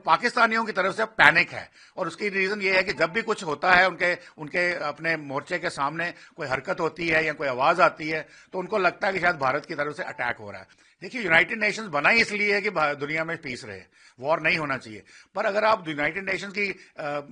पाकिस्तानियों की तरफ से पैनिक है। और उसकी रीजन ये है कि जब भी कुछ होता है उनके उनके अपने मोर्चे के सामने कोई हरकत होती है या कोई आवाज आती है तो उनको लगता है कि शायद भारत की तरफ से अटैक हो रहा है। देखिए, यूनाइटेड नेशंस बना ही इसलिए है कि दुनिया में पीस रहे, वॉर नहीं होना चाहिए। पर अगर आप यूनाइटेड नेशंस की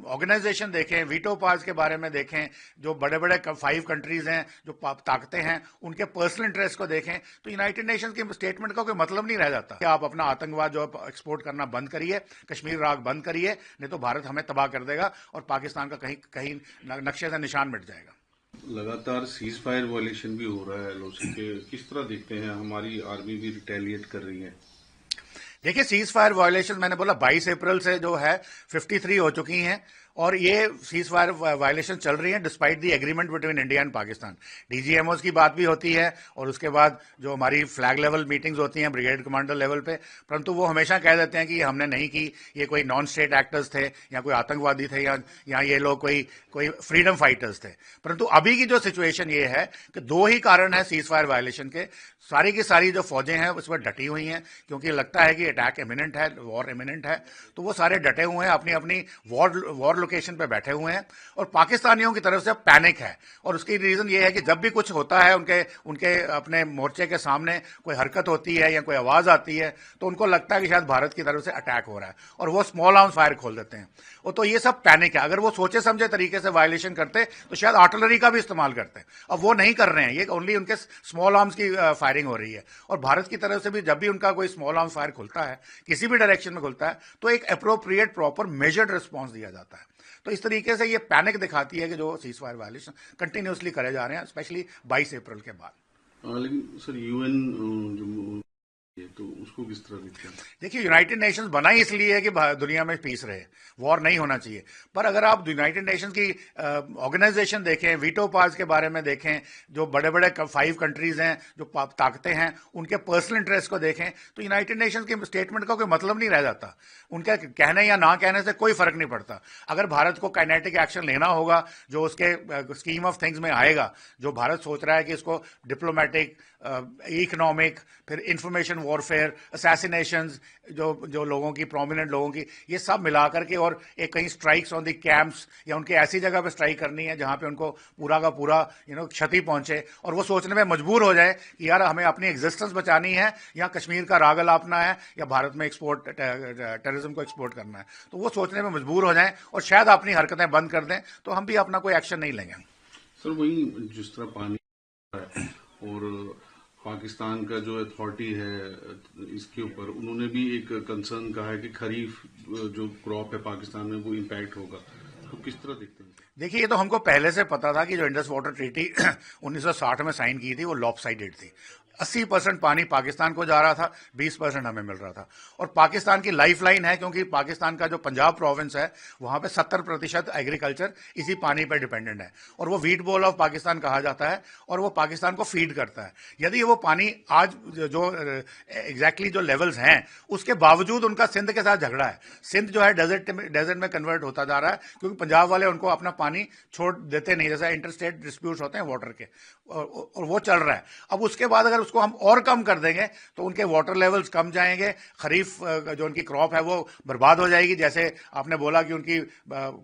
ऑर्गेनाइजेशन देखें, वीटो पावर्स के बारे में देखें, जो बड़े बड़े 5 कंट्रीज हैं जो ताकतें हैं, उनके पर्सनल इंटरेस्ट को देखें, तो यूनाइटेड नेशंस की स्टेटमेंट का कोई मतलब नहीं रह जाता कि आप अपना आतंकवाद जो एक्सपोर्ट करना बंद करिए, कश्मीर राग बंद करिए, नहीं तो भारत हमें तबाह कर देगा और पाकिस्तान का कहीं कहीं नक्शे से निशान मिट जाएगा। लगातार सीज फायर वायलेशन भी हो रहा है एलओसी के, किस तरह देखते हैं? हमारी आर्मी भी रिटेलिएट कर रही है। देखिए, सीज फायर वायलेशन मैंने बोला 22 अप्रैल से जो है 53 हो चुकी हैं और ये सीज फायर वायलेशन चल रही है despite the agreement between India and Pakistan. DGMOs की बात भी होती है और उसके बाद जो हमारी फ्लैग लेवल मीटिंग्स होती हैं ब्रिगेड कमांडर लेवल पे, परंतु वो हमेशा कह देते हैं कि ये हमने नहीं की, ये कोई नॉन स्टेट एक्टर्स थे या कोई आतंकवादी थे या ये लोग कोई कोई फ्रीडम फाइटर्स थे। परंतु अभी की जो सिचुएशन ये है कि 2 ही कारण है सीज फायर वायलेशन के। सारी की सारी जो फौजें हैं उस पर डटी हुई हैं क्योंकि लगता है कि अटैक इमिनेंट है, वॉर इमिनेंट है, तो वो सारे डटे हुए हैं, अपनी अपनी वॉर लोकेशन पे बैठे हुए हैं। और पाकिस्तानियों की तरफ से पैनिक है और उसकी रीजन ये है कि जब भी कुछ होता है उनके उनके अपने मोर्चे के सामने कोई हरकत होती है या कोई आवाज आती है तो उनको लगता है कि शायद भारत की तरफ से अटैक हो रहा है और वो स्मॉल आर्म्स फायर खोल देते हैं। और तो ये सब पैनिक है। अगर वो सोचे समझे तरीके से वायलेशन करते तो शायद आर्टिलरी का भी इस्तेमाल करते हैं। अब वो नहीं कर रहे हैं, ये ओनली उनके स्मॉल आर्म्स की फायरिंग हो रही है। और भारत की तरफ से भी जब भी उनका कोई स्मॉल आर्म्स फायर खुलता है, किसी भी डायरेक्शन में खुलता है, तो एक अप्रोप्रिएट प्रॉपर मेजर्ड रिस्पॉन्स दिया जाता है। तो इस तरीके से ये पैनिक दिखाती है कि जो सीज फायर वायलेशन कंटिन्यूसली करे जा रहे हैं, स्पेशली 22 अप्रैल के बाद। लेकिन सर यूएन जो तो उसको किस तरह देखते हैं? देखिए, यूनाइटेड नेशंस बना ही इसलिए है कि दुनिया में पीस रहे, वॉर नहीं होना चाहिए। पर अगर आप यूनाइटेड नेशंस की ऑर्गेनाइजेशन देखें, वीटो पावर्स के बारे में देखें, जो बड़े बड़े 5 कंट्रीज हैं जो ताकतें हैं, उनके पर्सनल इंटरेस्ट को देखें, तो यूनाइटेड नेशंस की स्टेटमेंट का कोई मतलब नहीं रह जाता। उनके कहने या ना कहने से कोई फर्क नहीं पड़ता। अगर भारत को काइनेटिक एक्शन लेना होगा जो उसके स्कीम ऑफ थिंग्स में आएगा, जो भारत सोच रहा है कि इसको डिप्लोमेटिक, इकोनॉमिक, फिर इंफॉर्मेशन वॉरफेयर, असैसिनेशंस, जो जो लोगों की प्रोमिनेंट लोगों की, ये सब मिलाकर के, और एक कहीं स्ट्राइक्स ऑन द कैंप्स या उनके ऐसी जगह पे स्ट्राइक करनी है जहां पे उनको पूरा का पूरा क्षति पहुंचे और वो सोचने में मजबूर हो जाए कि यार हमें अपनी एग्जिस्टेंस बचानी है या कश्मीर का राग अलापना है या भारत में एक्सपोर्ट टेररिज्म को एक्सपोर्ट करना है, तो वो सोचने में मजबूर हो जाए और शायद अपनी हरकतें बंद कर दें, तो हम भी अपना कोई एक्शन नहीं लेंगे। सर वही जिस तरह पानी और पाकिस्तान का जो अथॉरिटी है इसके ऊपर उन्होंने भी एक कंसर्न कहा है कि खरीफ जो क्रॉप है पाकिस्तान में वो इम्पैक्ट होगा, तो किस तरह देखते हैं? देखिए, ये तो हमको पहले से पता था कि जो इंडस वाटर ट्रीटी 1960 में साइन की थी वो लॉपसाइडेड थी। 80% पानी पाकिस्तान को जा रहा था, 20% हमें मिल रहा था। और पाकिस्तान की लाइफलाइन है क्योंकि पाकिस्तान का जो पंजाब प्रोविंस है वहां पे 70% एग्रीकल्चर इसी पानी पर डिपेंडेंट है और वो व्हीट बोल ऑफ पाकिस्तान कहा जाता है और वो पाकिस्तान को फीड करता है। यदि वो पानी आज जो एग्जैक्टली जो लेवल्स हैं उसके बावजूद उनका सिंध के साथ झगड़ा है, सिंध जो है डेजर्ट में कन्वर्ट होता जा रहा है क्योंकि पंजाब वाले उनको अपना पानी छोड़ देते नहीं, जैसे इंटरस्टेट डिस्प्यूट्स होते हैं वाटर के, और वो चल रहा है। अब उसके बाद अगर उसको हम और कम कर देंगे तो उनके वाटर लेवल्स कम जाएंगे, खरीफ जो उनकी क्रॉप है वो बर्बाद हो जाएगी। जैसे आपने बोला कि उनकी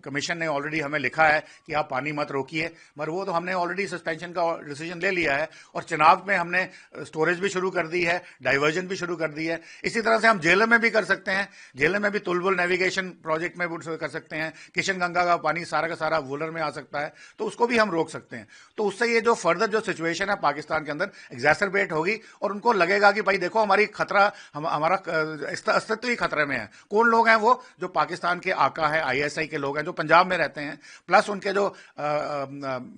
कमीशन ने ऑलरेडी हमें लिखा है कि आप पानी मत रोकिए, मगर वो तो हमने ऑलरेडी सस्पेंशन का डिसीजन ले लिया है और चिनाब में हमने स्टोरेज भी शुरू कर दी है, डाइवर्जन भी शुरू कर दी है। इसी तरह से हम जेलम में भी कर सकते हैं, जेलम में भी तुलबुल नेविगेशन प्रोजेक्ट में कर सकते हैं, किशन गंगा का पानी सारा का सारा वुलर में आ सकता है, तो उसको भी हम रोक सकते हैं। तो उससे ये जो फर्दर जो सिचुएशन है पाकिस्तान के अंदर एग्जैसरबेट होगी और उनको लगेगा कि भाई देखो हमारी खतरा, हमारा अस्तित्व ही खतरे में है। कौन लोग हैं वो? जो पाकिस्तान के आका है, आईएसआई के लोग हैं जो पंजाब में रहते हैं, प्लस उनके जो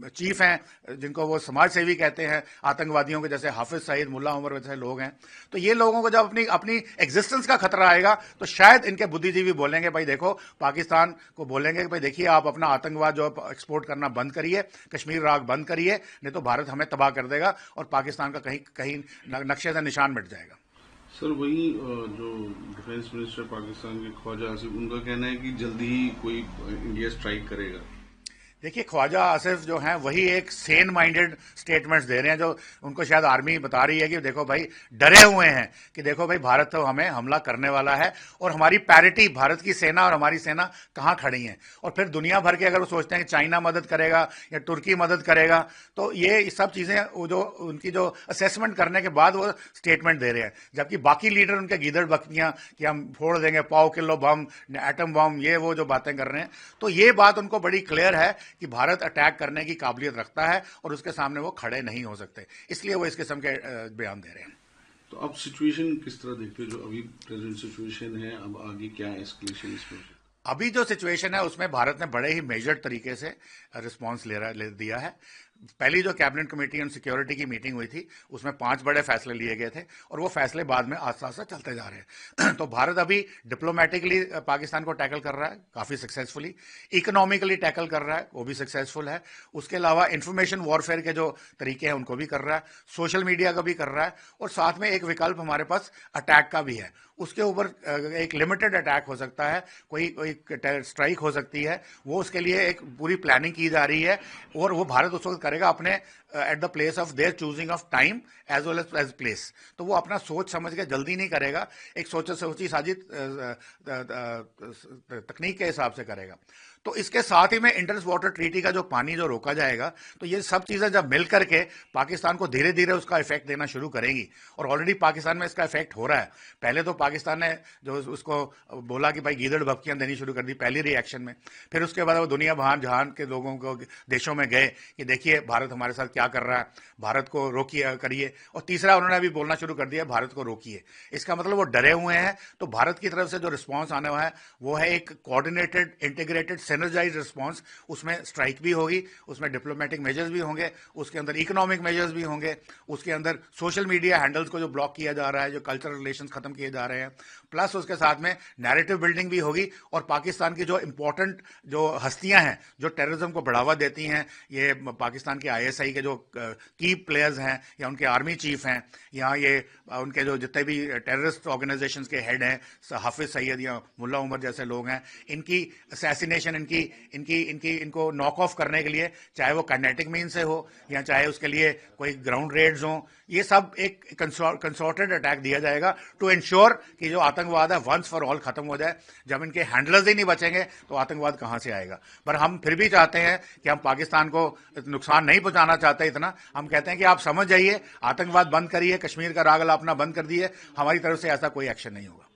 चीफ हैं जिनको वो समाज सेवी कहते हैं, आतंकवादियों के जैसे हाफिज सईद, मुल्ला उमर जैसे लोग हैं। तो ये लोगों को जब अपनी अपनी एग्जिस्टेंस का खतरा आएगा तो शायद इनके बुद्धिजीवी बोलेंगे भाई देखो, पाकिस्तान को बोलेंगे कि भाई देखिए आप अपना आतंकवाद जो एक्सपोर्ट करना बंद करिए, कश्मीर राग बंद करिए, नहीं तो भारत हमें तबाह कर देगा और पाकिस्तान का कहीं कहीं नक्शे से निशान मिट जाएगा। सर वही जो डिफेंस मिनिस्टर पाकिस्तान के ख्वाजा आसिफ, उनका कहना है कि जल्दी ही कोई इंडिया स्ट्राइक करेगा। देखिए, ख्वाजा आसिफ जो हैं वही एक सेन माइंडेड स्टेटमेंट्स दे रहे हैं, जो उनको शायद आर्मी बता रही है कि देखो भाई, डरे हुए हैं कि देखो भाई, भारत तो हमें हमला करने वाला है, और हमारी पैरिटी, भारत की सेना और हमारी सेना कहाँ खड़ी है। और फिर दुनिया भर के अगर वो सोचते हैं कि चाइना मदद करेगा या तुर्की मदद करेगा, तो ये सब चीजें जो उनकी जो असेसमेंट करने के बाद वो स्टेटमेंट दे रहे हैं, जबकि बाकी लीडर उनके गीदड़ बकरियां कि हम फोड़ देंगे 100 किलो बम, एटम बम, ये वो जो बातें कर रहे हैं। तो ये बात उनको बड़ी क्लियर है कि भारत अटैक करने की काबिलियत रखता है और उसके सामने वो खड़े नहीं हो सकते, इसलिए वो इस किस्म के बयान दे रहे हैं। तो अब सिचुएशन किस तरह देखते हो, जो अभी प्रेजेंट सिचुएशन है, अब आगे क्या एस्केलेशन इसमें? अभी जो सिचुएशन है उसमें भारत ने बड़े ही मेजर्ड तरीके से रिस्पांस ले दिया है। पहली जो कैबिनेट कमेटी ऑन सिक्योरिटी की मीटिंग हुई थी उसमें 5 बड़े फैसले लिए गए थे, और वो फैसले बाद में आस्ता आस्ता चलते जा रहे हैं। तो भारत अभी डिप्लोमेटिकली पाकिस्तान को टैकल कर रहा है काफी सक्सेसफुली, इकोनॉमिकली टैकल कर रहा है, वो भी सक्सेसफुल है। उसके अलावा इंफॉर्मेशन वॉरफेयर के जो तरीके हैं उनको भी कर रहा है, सोशल मीडिया का भी कर रहा है, और साथ में एक विकल्प हमारे पास अटैक का भी है। उसके ऊपर एक लिमिटेड अटैक हो सकता है, कोई स्ट्राइक हो सकती है, वो उसके लिए एक पूरी प्लानिंग की जा रही है, और वो भारत उस वक्त करेगा अपने at the place of their choosing of time as well as place. तो वो अपना सोच समझ के जल्दी नहीं करेगा, एक सोची साजी तकनीक के हिसाब से करेगा। तो इसके साथ ही में इंडस वाटर ट्रीटी का जो पानी जो रोका जाएगा, तो ये सब चीजें जब मिल करके पाकिस्तान को धीरे धीरे उसका इफेक्ट देना शुरू करेंगी, और ऑलरेडी पाकिस्तान में इसका इफेक्ट हो रहा है। पहले तो पाकिस्तान ने जो उसको बोला कि भाई गीदड़ बकरियां देनी शुरू कर दी पहली रिएक्शन में, फिर उसके बाद वो दुनिया जहान के लोगों को देशों में गए कि देखिए भारत हमारे साथ क्या कर रहा है, भारत को रोकिए करिए, और तीसरा उन्होंने अभी बोलना शुरू कर दिया भारत को रोकिए। इसका मतलब वो डरे हुए हैं। तो भारत की तरफ से जो रिस्पॉन्स आने वाला है वो है एक कोऑर्डिनेटेड, इंटीग्रेटेड, सिनर्जाइज्ड रिस्पॉन्स। उसमें स्ट्राइक भी होगी, उसमें डिप्लोमेटिक मेजर्स भी होंगे, उसके अंदर इकोनॉमिक मेजर्स भी होंगे, उसके अंदर सोशल मीडिया हैंडल्स को जो ब्लॉक किया जा रहा है, जो कल्चरल रिलेशंस खत्म किए जा रहे हैं, प्लस उसके साथ में नैरेटिव बिल्डिंग भी होगी। और पाकिस्तान की जो इंपॉर्टेंट जो हस्तियां हैं जो टेररिज्म को बढ़ावा देती हैं, ये पाकिस्तान के आईएसआई के जो की प्लेयर्स हैं, या उनके आर्मी चीफ हैं, या ये उनके जो जितने भी टेररिस्ट ऑर्गेनाइजेशंस के हेड हैं, हाफिज सईद या मुल्ला उमर जैसे लोग हैं, इनकी असैसिनेशन, इनको नॉक ऑफ करने के लिए, चाहे वो काइनेटिक मीन से हो या चाहे उसके लिए कोई ग्राउंड रेड्स हो, ये सब एक कंसोर्टेड अटैक दिया जाएगा टू इंश्योर कि जो आतंकवाद है वंस फॉर ऑल खत्म हो जाए। जब इनके हैंडलर्स ही नहीं बचेंगे तो आतंकवाद कहां से आएगा। पर हम फिर भी चाहते हैं कि हम पाकिस्तान को नुकसान नहीं पहुंचाना चाहते इतना। हम कहते हैं कि आप समझ जाइए, आतंकवाद बंद करिए, कश्मीर का राग अलापना बंद कर दिए, हमारी तरफ से ऐसा कोई एक्शन नहीं होगा।